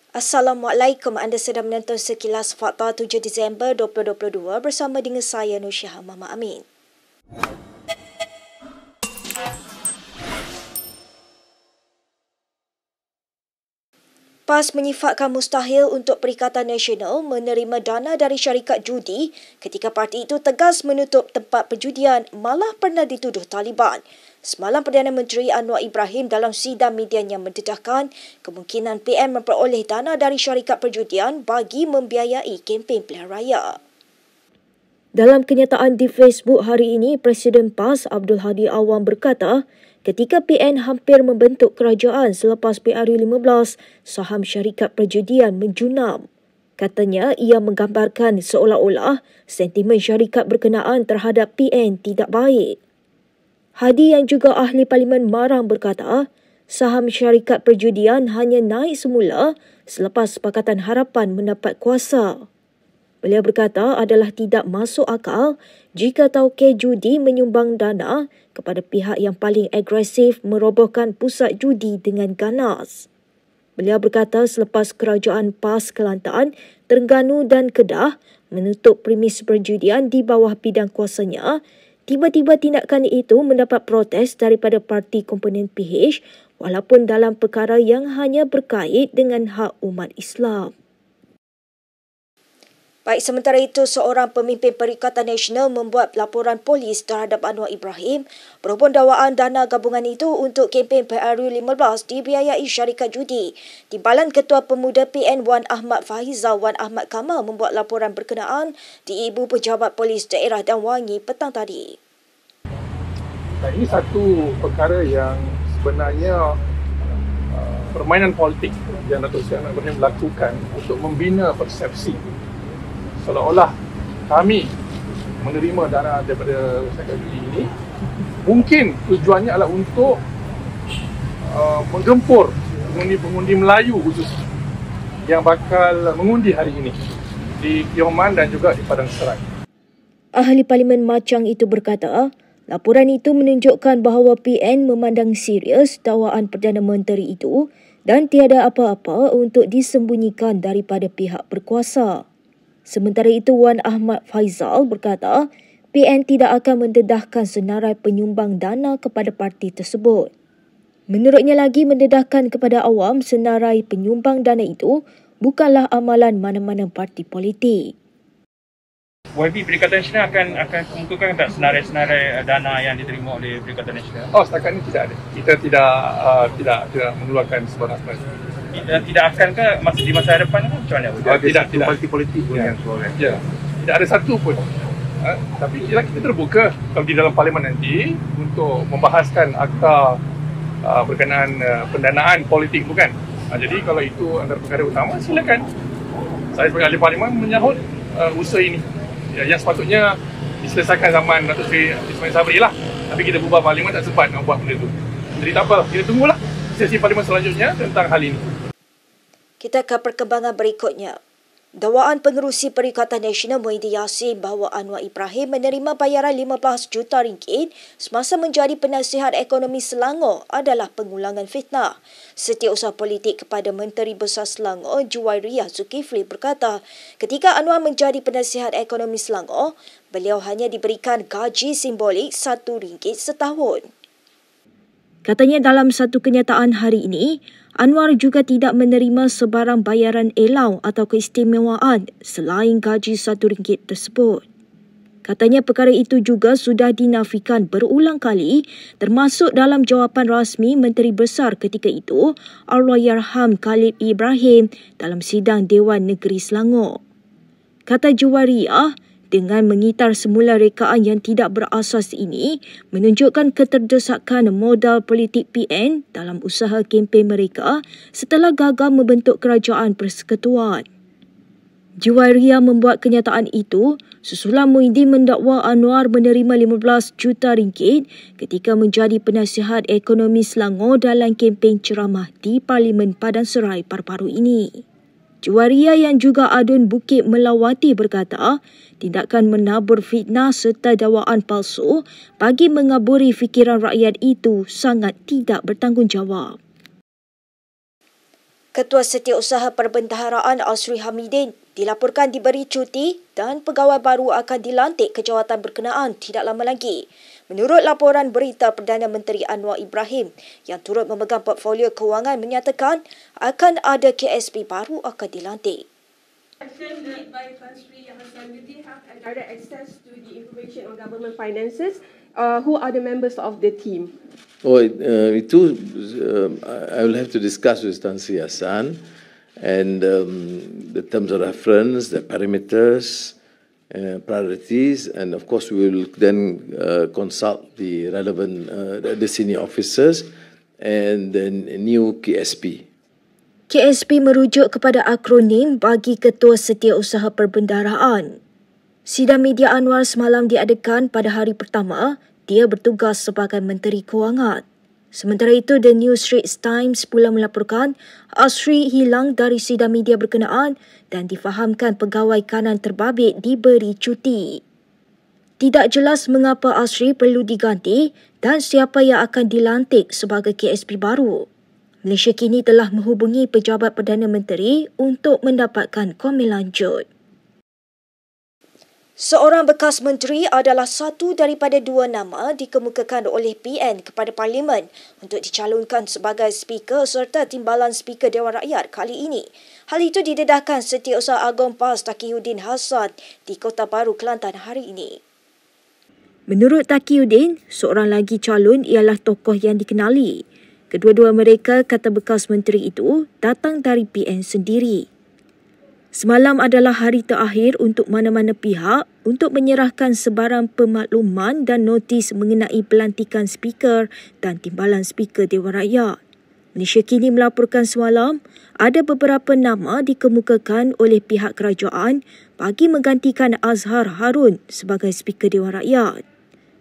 Assalamualaikum, anda sedang menonton Sekilas Fakta 7 Disember 2022 bersama dengan saya Nursyah Mama Amin. PAS menyifatkan mustahil untuk Perikatan Nasional menerima dana dari syarikat judi ketika parti itu tegas menutup tempat perjudian, malah pernah dituduh Taliban. Semalam Perdana Menteri Anwar Ibrahim dalam sidang medianya mendedahkan kemungkinan PN memperoleh dana dari syarikat perjudian bagi membiayai kempen pilihan raya. Dalam kenyataan di Facebook hari ini, Presiden PAS Abdul Hadi Awang berkata, ketika PN hampir membentuk kerajaan selepas PRU 15, saham syarikat perjudian menjunam. Katanya ia menggambarkan seolah-olah sentimen syarikat berkenaan terhadap PN tidak baik. Hadi yang juga ahli Parlimen Marang berkata, saham syarikat perjudian hanya naik semula selepas Pakatan Harapan mendapat kuasa. Beliau berkata adalah tidak masuk akal jika tauke judi menyumbang dana kepada pihak yang paling agresif merobohkan pusat judi dengan ganas. Beliau berkata selepas kerajaan PAS Kelantan, Terengganu dan Kedah menutup premis perjudian di bawah bidang kuasanya, tiba-tiba tindakan itu mendapat protes daripada parti komponen PH walaupun dalam perkara yang hanya berkait dengan hak umat Islam. Baik, sementara itu, seorang pemimpin Perikatan Nasional membuat laporan polis terhadap Anwar Ibrahim berhubung dakwaan dana gabungan itu untuk kempen PRU 15 dibiayai syarikat judi. Timbalan Ketua Pemuda PN Wan Ahmad Fahizal Wan Ahmad Kamal membuat laporan berkenaan di Ibu Pejabat Polis Daerah Dan Wangi petang tadi. Ini satu perkara yang sebenarnya permainan politik yang Datuk Seri Anwar Ibrahim lakukan untuk membina persepsi seolah-olah kami menerima dana daripada syarikat judi ini mungkin tujuannya adalah untuk menggempur pengundi-pengundi Melayu khusus yang bakal mengundi hari ini di Tioman dan juga di Padang Serai. Ahli Parlimen Machang itu berkata, laporan itu menunjukkan bahawa PN memandang serius dakwaan Perdana Menteri itu dan tiada apa-apa untuk disembunyikan daripada pihak berkuasa. Sementara itu, Wan Ahmad Faizal berkata, PN tidak akan mendedahkan senarai penyumbang dana kepada parti tersebut. Menurutnya lagi, mendedahkan kepada awam senarai penyumbang dana itu bukanlah amalan mana-mana parti politik. YB Perikatan Nasional akan mengukuhkan tak senarai-senarai dana yang diterima oleh Perikatan Nasional? Oh, setakat ini tidak ada. Kita tidak mengeluarkan sebarang-sebarang. Tidak akan ke di masa hadapan macam mana? Tidak. Politik pun yang soalan. Ya, tidak ada satu pun. Tapi kita terbuka kalau di dalam Parlimen nanti untuk membahaskan akta berkenaan pendanaan politik, bukan? Jadi kalau itu antara perkara utama, silakan. Saya sebagai ahli Parlimen menyahut usaha ini. Yang sepatutnya diselesaikan zaman Datuk Seri Ismail Sabri lah. Tapi kita bubar Parlimen tak sempat nak buat benda tu. Jadi tak apa, kita tunggulah sesi Parlimen selanjutnya tentang hal ini. Kita ke perkembangan berikutnya. Dakwaan pengerusi Perikatan Nasional Muhyiddin Yassin bahawa Anwar Ibrahim menerima bayaran 15 juta ringgit semasa menjadi penasihat ekonomi Selangor adalah pengulangan fitnah. Setiausaha politik kepada Menteri Besar Selangor Juwairiyah Zulkifli berkata, ketika Anwar menjadi penasihat ekonomi Selangor, beliau hanya diberikan gaji simbolik RM1 setahun. Katanya dalam satu kenyataan hari ini, Anwar juga tidak menerima sebarang bayaran elau atau keistimewaan selain gaji RM1 tersebut. Katanya perkara itu juga sudah dinafikan berulang kali termasuk dalam jawapan rasmi Menteri Besar ketika itu, Allahyarham Khalid Ibrahim dalam sidang Dewan Negeri Selangor. Kata Juwairiyah, dengan mengitar semula rekaan yang tidak berasas ini menunjukkan keterdesakan modal politik PN dalam usaha kempen mereka setelah gagal membentuk kerajaan persekutuan. Juwairiyah membuat kenyataan itu sesudah Muhyiddin mendakwa Anwar menerima 15 juta ringgit ketika menjadi penasihat ekonomi Selangor dalam kempen ceramah di Parlimen Padang Serai baru-baru ini. Juwairiyah yang juga Adun Bukit Melawati berkata, tindakan menabur fitnah serta dakwaan palsu bagi mengaburi fikiran rakyat itu sangat tidak bertanggungjawab. Ketua Setiausaha Perbendaharaan Asri Hamidin dilaporkan diberi cuti dan pegawai baru akan dilantik ke jawatan berkenaan tidak lama lagi. Menurut laporan berita Perdana Menteri Anwar Ibrahim yang turut memegang portfolio kewangan menyatakan akan ada KSP baru akan dilantik. Led by Tan Sri Hasanuddin have direct access to the information on government finances. Who are the members of the team? I will have to discuss with Tan Sri Hasan and the terms of reference, the parameters, priorities, and of course we will then consult the relevant, the senior officers and then new KSP. KSP merujuk kepada akronim bagi Ketua Setiausaha Perbendaharaan. Sidang media Anwar semalam diadakan pada hari pertama. Dia bertugas sebagai Menteri Kewangan. Sementara itu, The New Straits Times pula melaporkan Asri hilang dari sidang media berkenaan dan difahamkan pegawai kanan terbabit diberi cuti. Tidak jelas mengapa Asri perlu diganti dan siapa yang akan dilantik sebagai KSP baru. Malaysia kini telah menghubungi Pejabat Perdana Menteri untuk mendapatkan komen lanjut. Seorang bekas menteri adalah satu daripada dua nama dikemukakan oleh PN kepada Parlimen untuk dicalonkan sebagai Speaker serta Timbalan Speaker Dewan Rakyat kali ini. Hal itu didedahkan Setiausaha Agong PAS Taqiyuddin Hassan di Kota Baru, Kelantan hari ini. Menurut Taqiyuddin, seorang lagi calon ialah tokoh yang dikenali. Kedua-dua mereka, kata bekas menteri itu, datang dari PN sendiri. Semalam adalah hari terakhir untuk mana-mana pihak untuk menyerahkan sebarang pemakluman dan notis mengenai pelantikan Speaker dan Timbalan Speaker Dewan Rakyat. Malaysia kini melaporkan semalam ada beberapa nama dikemukakan oleh pihak kerajaan bagi menggantikan Azhar Harun sebagai Speaker Dewan Rakyat.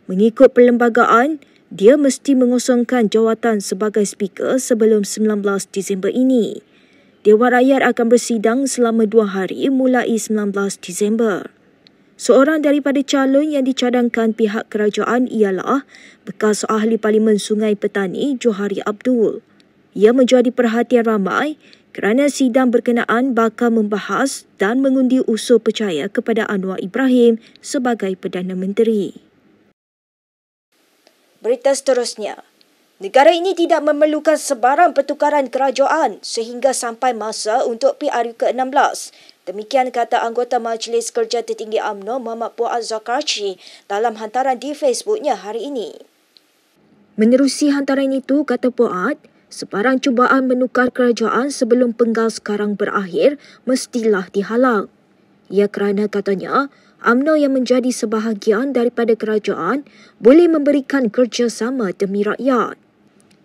Mengikut perlembagaan, dia mesti mengosongkan jawatan sebagai Speaker sebelum 19 Disember ini. Dewan Rakyat akan bersidang selama 2 hari mulai 19 Disember. Seorang daripada calon yang dicadangkan pihak kerajaan ialah bekas Ahli Parlimen Sungai Petani Johari Abdul. Ia menjadi perhatian ramai kerana sidang berkenaan bakal membahas dan mengundi usul percaya kepada Anwar Ibrahim sebagai Perdana Menteri. Berita seterusnya. Negara ini tidak memerlukan sebarang pertukaran kerajaan sehingga sampai masa untuk PRU ke-16. Demikian kata anggota Majlis Kerja Tertinggi UMNO Muhammad Fuad Zakarchi dalam hantaran di Facebooknya hari ini. Menerusi hantaran itu, kata Fuad, sebarang cubaan menukar kerajaan sebelum penggal sekarang berakhir mestilah dihalang. Ia kerana katanya, UMNO yang menjadi sebahagian daripada kerajaan boleh memberikan kerjasama demi rakyat.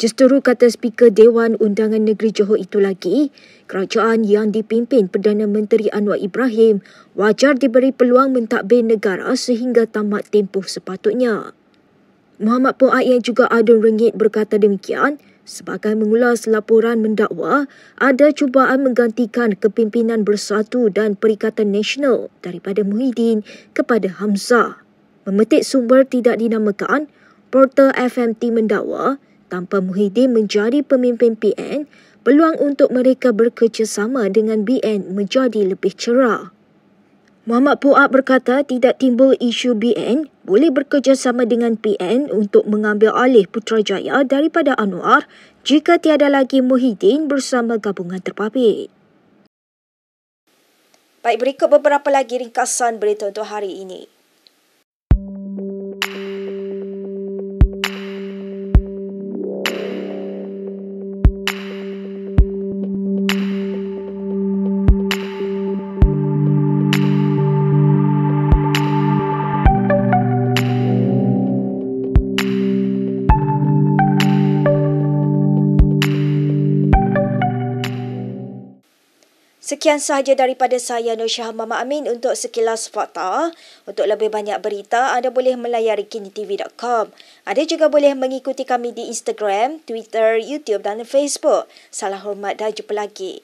Justeru kata Speaker Dewan Undangan Negeri Johor itu lagi, kerajaan yang dipimpin Perdana Menteri Anwar Ibrahim wajar diberi peluang mentadbir negara sehingga tamat tempoh sepatutnya. Muhammad Fuad yang juga adun rengit berkata demikian sebagai mengulas laporan mendakwa ada cubaan menggantikan kepimpinan Bersatu dan Perikatan Nasional daripada Muhyiddin kepada Hamzah. Memetik sumber tidak dinamakan, portal FMT mendakwa tanpa Muhyiddin menjadi pemimpin PN, peluang untuk mereka bekerjasama dengan BN menjadi lebih cerah. Muhammad Fuad berkata tidak timbul isu BN boleh bekerjasama dengan PN untuk mengambil alih Putrajaya daripada Anwar jika tiada lagi Muhyiddin bersama gabungan terbabit. Baik, berikut beberapa lagi ringkasan berita untuk hari ini. Sekian sahaja daripada saya, Nur Syah Mama Amin untuk Sekilas Fakta. Untuk lebih banyak berita, anda boleh melayari kinitv.com. Anda juga boleh mengikuti kami di Instagram, Twitter, YouTube dan Facebook. Salam hormat dan jumpa lagi.